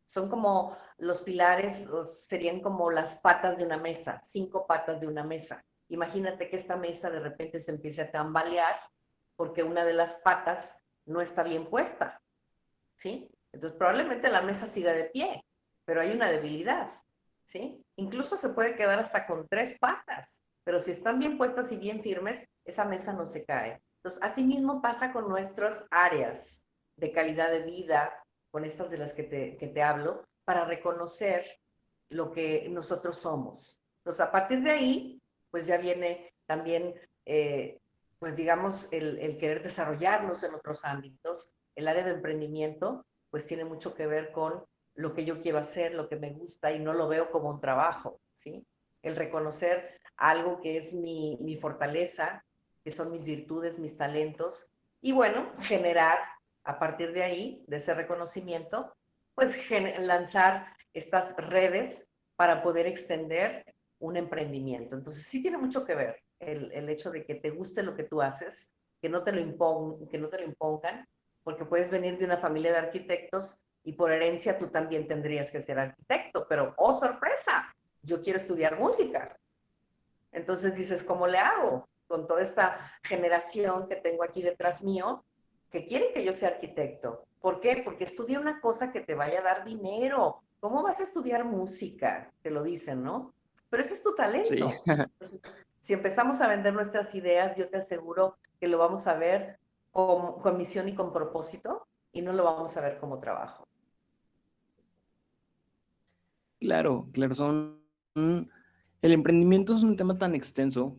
son como los pilares, serían como las patas de una mesa, 5 patas de una mesa. Imagínate que esta mesa de repente se empiece a tambalear porque una de las patas no está bien puesta, ¿sí? Entonces probablemente la mesa siga de pie, pero hay una debilidad, ¿sí? Incluso se puede quedar hasta con 3 patas, pero si están bien puestas y bien firmes, esa mesa no se cae. Entonces, así mismo pasa con nuestras áreas de calidad de vida, con estas de las que te hablo, para reconocer lo que nosotros somos. Entonces, a partir de ahí, pues ya viene también, pues digamos, el querer desarrollarnos en otros ámbitos. El área de emprendimiento, pues tiene mucho que ver con lo que yo quiero hacer, lo que me gusta y no lo veo como un trabajo, ¿sí? El reconocer algo que es mi fortaleza, que son mis virtudes, mis talentos, y bueno, generar a partir de ahí, de ese reconocimiento, pues lanzar estas redes para poder extender un emprendimiento. Entonces sí tiene mucho que ver el hecho de que te guste lo que tú haces, que no te lo impongan, porque puedes venir de una familia de arquitectos y por herencia tú también tendrías que ser arquitecto, pero ¡oh, sorpresa! Yo quiero estudiar música. Entonces dices, ¿cómo le hago? con toda esta generación que tengo aquí detrás mío, que quieren que yo sea arquitecto. ¿Por qué? Porque estudia una cosa que te vaya a dar dinero. ¿Cómo vas a estudiar música? Te lo dicen, ¿no? Pero ese es tu Sí. talento. Si empezamos a vender nuestras ideas, yo te aseguro que lo vamos a ver con misión y con propósito y no lo vamos a ver como trabajo. Claro, el emprendimiento es un tema tan extenso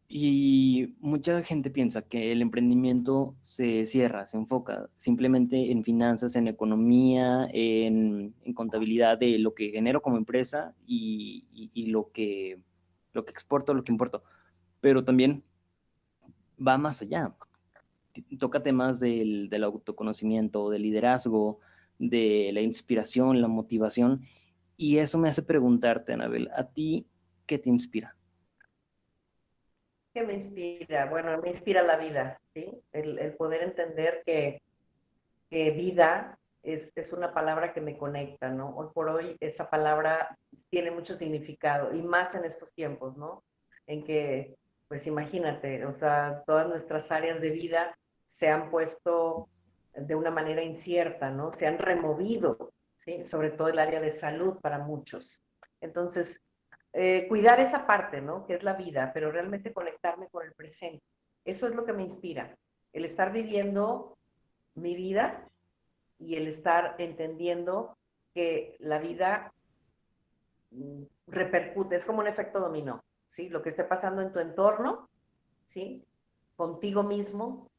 y mucha gente piensa que el emprendimiento se cierra, se enfoca simplemente en finanzas, en economía, en contabilidad de lo que genero como empresa y lo que exporto, lo que importo. Pero también va más allá. Toca temas del autoconocimiento, del liderazgo, de la inspiración, la motivación. Y eso me hace preguntarte, Anabel, ¿a ti qué te inspira? ¿Qué me inspira? Bueno, me inspira la vida, ¿sí? El poder entender que vida es una palabra que me conecta, ¿no? Hoy por hoy esa palabra tiene mucho significado y más en estos tiempos, ¿no? En que, pues imagínate, o sea, todas nuestras áreas de vida se han puesto de una manera incierta, ¿no? Se han removido, ¿sí? Sobre todo el área de salud para muchos. Entonces, cuidar esa parte, ¿no? Que es la vida, pero realmente conectarme con el presente. Eso es lo que me inspira, el estar viviendo mi vida y el estar entendiendo que la vida repercute, es como un efecto dominó, ¿sí? Lo que esté pasando en tu entorno, ¿sí? Contigo mismo,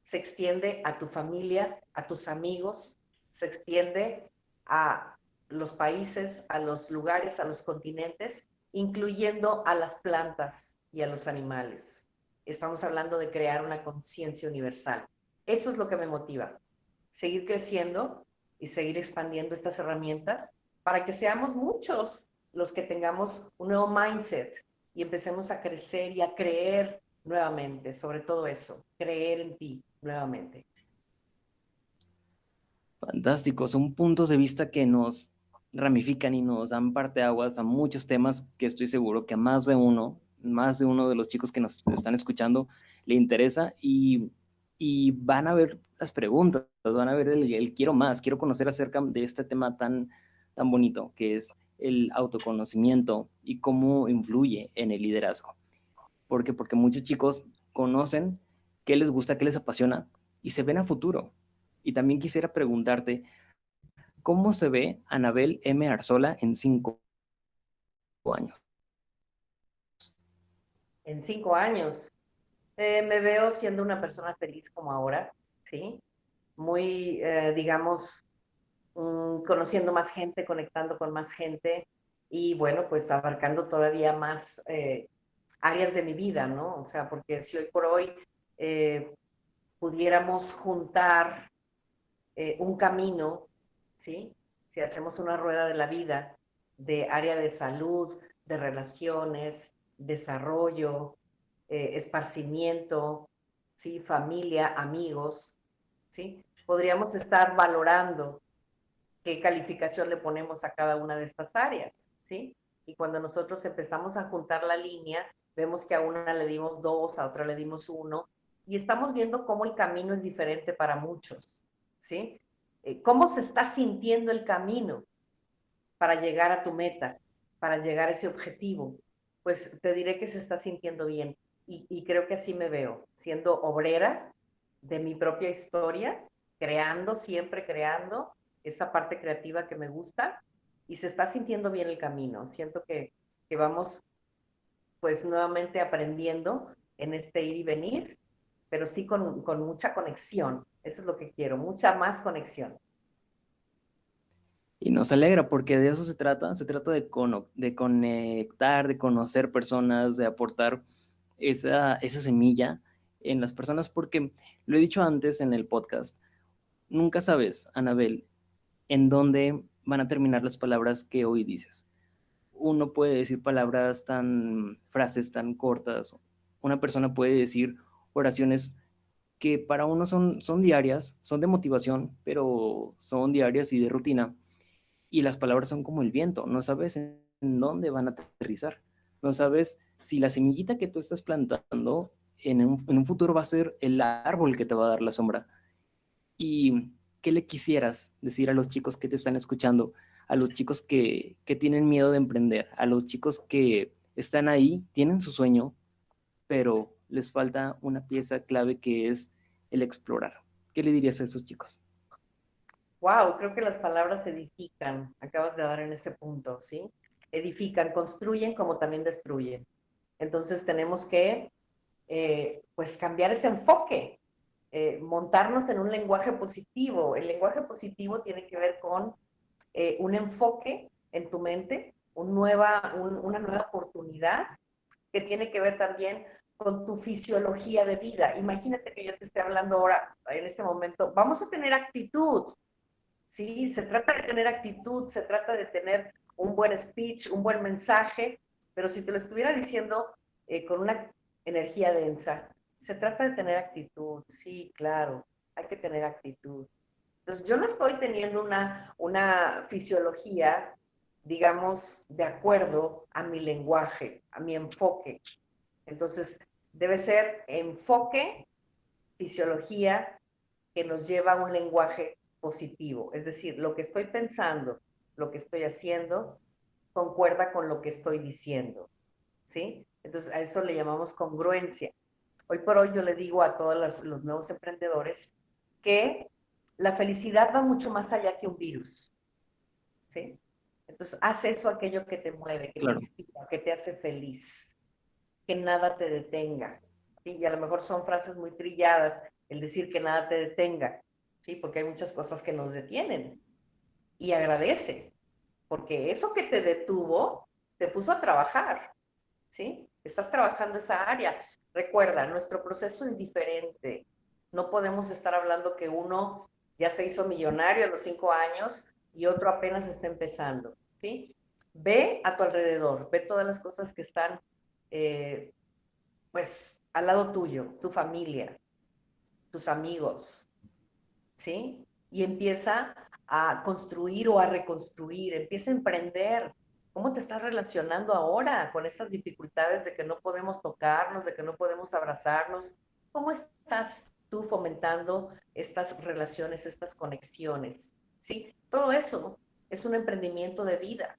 se extiende a tu familia, a tus amigos, se extiende a los países, a los lugares, a los continentes, incluyendo a las plantas y a los animales. Estamos hablando de crear una conciencia universal. Eso es lo que me motiva, seguir creciendo y seguir expandiendo estas herramientas para que seamos muchos los que tengamos un nuevo mindset y empecemos a crecer y a creer nuevamente, sobre todo eso, creer en ti nuevamente. Fantástico, son puntos de vista que nos ramifican y nos dan parteaguas a muchos temas que estoy seguro que a más de uno de los chicos que nos están escuchando le interesa y van a ver las preguntas, van a ver el quiero más, quiero conocer acerca de este tema tan bonito que es el autoconocimiento y cómo influye en el liderazgo. ¿Por qué? Porque muchos chicos conocen qué les gusta, qué les apasiona y se ven a futuro. Y también quisiera preguntarte, ¿cómo se ve Anabel M. Arzola en 5 años? En 5 años, me veo siendo una persona feliz como ahora, ¿sí? Muy, digamos, conociendo más gente, conectando con más gente y bueno, pues abarcando todavía más áreas de mi vida, ¿no? O sea, porque si hoy por hoy pudiéramos juntar un camino, ¿sí? Si hacemos una rueda de la vida de área de salud, de relaciones, desarrollo, esparcimiento, ¿sí? Familia, amigos, ¿sí? Podríamos estar valorando qué calificación le ponemos a cada una de estas áreas, ¿sí? Y cuando nosotros empezamos a juntar la línea, vemos que a una le dimos 2, a otra le dimos 1, y estamos viendo cómo el camino es diferente para muchos, ¿sí? ¿Cómo se está sintiendo el camino para llegar a tu meta, para llegar a ese objetivo? Pues te diré que se está sintiendo bien, y creo que así me veo, siendo obrera de mi propia historia, creando, siempre creando, esa parte creativa que me gusta y se está sintiendo bien el camino. Siento que vamos pues nuevamente aprendiendo en este ir y venir, pero sí con mucha conexión. Eso es lo que quiero, mucha más conexión. Y nos alegra porque de eso se trata de conectar, de conocer personas, de aportar esa semilla en las personas, porque lo he dicho antes en el podcast, nunca sabes, Anabel, en dónde van a terminar las palabras que hoy dices. Uno puede decir frases tan cortas, una persona puede decir oraciones que para uno son diarias, son de motivación, pero son diarias y de rutina, y las palabras son como el viento, no sabes en dónde van a aterrizar, no sabes si la semillita que tú estás plantando en un futuro va a ser el árbol que te va a dar la sombra. ¿Y qué le quisieras decir a los chicos que te están escuchando, a los chicos que tienen miedo de emprender, a los chicos que están ahí, tienen su sueño, pero les falta una pieza clave que es el explorar? ¿Qué le dirías a esos chicos? Wow, creo que las palabras edifican, acabas de dar en ese punto, ¿sí? Edifican, construyen como también destruyen. Entonces tenemos que, pues, cambiar ese enfoque, montarnos en un lenguaje positivo. El lenguaje positivo tiene que ver con un enfoque en tu mente, una nueva oportunidad que tiene que ver también con tu fisiología de vida. Imagínate que yo te esté hablando ahora, en este momento, vamos a tener actitud, ¿sí? Se trata de tener actitud, se trata de tener un buen speech, un buen mensaje, pero si te lo estuviera diciendo con una energía densa, se trata de tener actitud, sí, claro, hay que tener actitud. Entonces, yo no estoy teniendo una fisiología, digamos, de acuerdo a mi lenguaje, a mi enfoque. Entonces, debe ser enfoque, fisiología, que nos lleva a un lenguaje positivo. Es decir, lo que estoy pensando, lo que estoy haciendo, concuerda con lo que estoy diciendo, ¿sí? Entonces, a eso le llamamos congruencia. Hoy por hoy yo le digo a todos los nuevos emprendedores que la felicidad va mucho más allá que un virus, ¿sí? Entonces, haz eso, aquello que te mueve, que te inspira, que te hace feliz, que nada te detenga, ¿sí? Y a lo mejor son frases muy trilladas, el decir que nada te detenga, ¿sí? Porque hay muchas cosas que nos detienen. Y agradece, porque eso que te detuvo, te puso a trabajar, ¿sí? Estás trabajando esa área. Recuerda, nuestro proceso es diferente. No podemos estar hablando que uno ya se hizo millonario a los 5 años y otro apenas está empezando, ¿sí? Ve a tu alrededor, ve todas las cosas que están, pues, al lado tuyo, tu familia, tus amigos, ¿sí? Y empieza a construir o a reconstruir, empieza a emprender. ¿Cómo te estás relacionando ahora con estas dificultades de que no podemos tocarnos, de que no podemos abrazarnos? ¿Cómo estás tú fomentando estas relaciones, estas conexiones? ¿Sí? Todo eso es un emprendimiento de vida.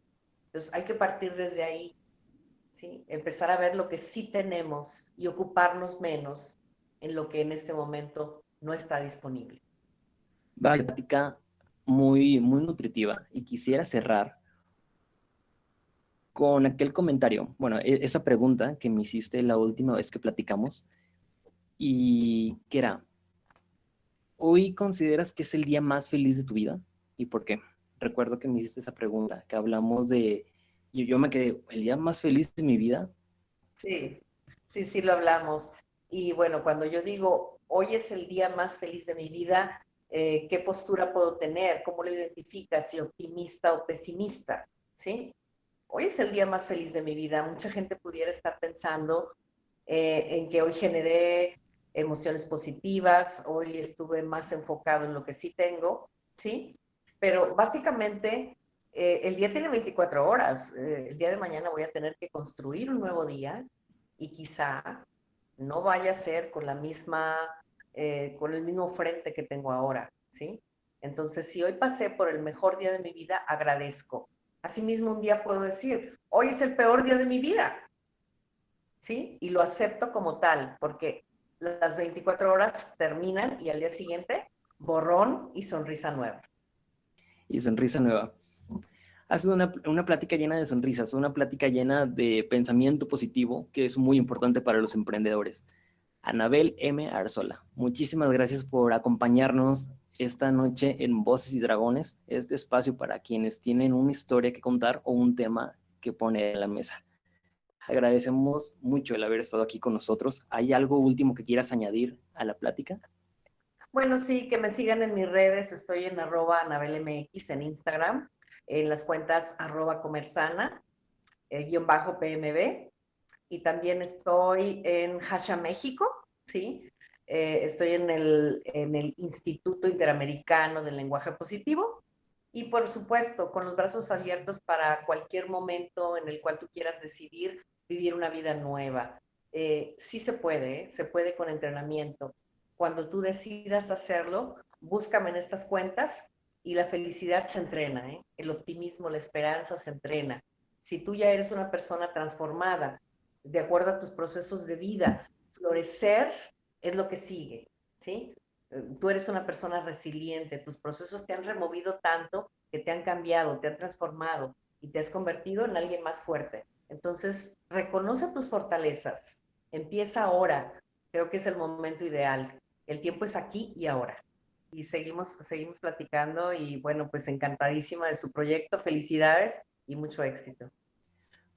Entonces hay que partir desde ahí, ¿sí? Empezar a ver lo que sí tenemos y ocuparnos menos en lo que en este momento no está disponible. Vaya, plática muy, muy nutritiva, y quisiera cerrar con aquel comentario, bueno, esa pregunta que me hiciste la última vez que platicamos, y que era, ¿hoy consideras que es el día más feliz de tu vida? ¿Y por qué? Recuerdo que me hiciste esa pregunta, que hablamos de, yo me quedé, ¿el día más feliz de mi vida? Sí, sí, sí lo hablamos. Y bueno, cuando yo digo, hoy es el día más feliz de mi vida, ¿qué postura puedo tener? ¿Cómo lo identificas? Si optimista o pesimista, ¿sí? Hoy es el día más feliz de mi vida. Mucha gente pudiera estar pensando en que hoy generé emociones positivas, hoy estuve más enfocado en lo que sí tengo, ¿sí? Pero básicamente el día tiene 24 horas. El día de mañana voy a tener que construir un nuevo día y quizá no vaya a ser con la misma, con el mismo frente que tengo ahora, ¿sí? Entonces, si hoy pasé por el mejor día de mi vida, agradezco. Asimismo, un día puedo decir, hoy es el peor día de mi vida, ¿sí? Y lo acepto como tal, porque las 24 horas terminan y al día siguiente, borrón y sonrisa nueva. Y sonrisa nueva. Ha sido una plática llena de sonrisas, una plática llena de pensamiento positivo, que es muy importante para los emprendedores. Anabel M. Arzola, muchísimas gracias por acompañarnos esta noche en Voces y Dragones, este espacio para quienes tienen una historia que contar o un tema que poner en la mesa. Agradecemos mucho el haber estado aquí con nosotros. ¿Hay algo último que quieras añadir a la plática? Bueno, sí, que me sigan en mis redes. Estoy en @AnabelMX en Instagram, en las cuentas @comersana, _PMB. Y también estoy en Hasha México, ¿sí? Estoy en el Instituto Interamericano del Lenguaje Positivo. Y por supuesto, con los brazos abiertos para cualquier momento en el cual tú quieras decidir vivir una vida nueva. sí se puede con entrenamiento. Cuando tú decidas hacerlo, búscame en estas cuentas y la felicidad se entrena, el optimismo, la esperanza se entrena. Si tú ya eres una persona transformada, de acuerdo a tus procesos de vida, florecer es lo que sigue, ¿sí? Tú eres una persona resiliente, tus procesos te han removido tanto que te han cambiado, te han transformado y te has convertido en alguien más fuerte. Entonces, reconoce tus fortalezas, empieza ahora, creo que es el momento ideal. El tiempo es aquí y ahora. Y seguimos platicando y bueno, pues encantadísima de su proyecto, felicidades y mucho éxito.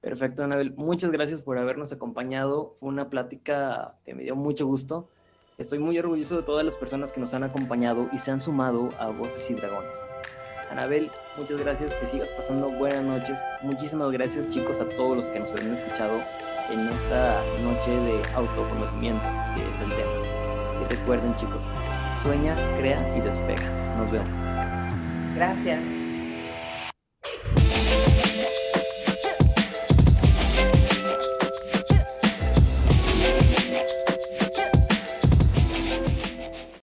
Perfecto, Anabel. Muchas gracias por habernos acompañado. Fue una plática que me dio mucho gusto. Estoy muy orgulloso de todas las personas que nos han acompañado y se han sumado a Voces y Dragones. Anabel, muchas gracias, que sigas pasando buenas noches. Muchísimas gracias, chicos, a todos los que nos han escuchado en esta noche de autoconocimiento, que es el tema. Y recuerden, chicos, sueña, crea y despega. Nos vemos. Gracias.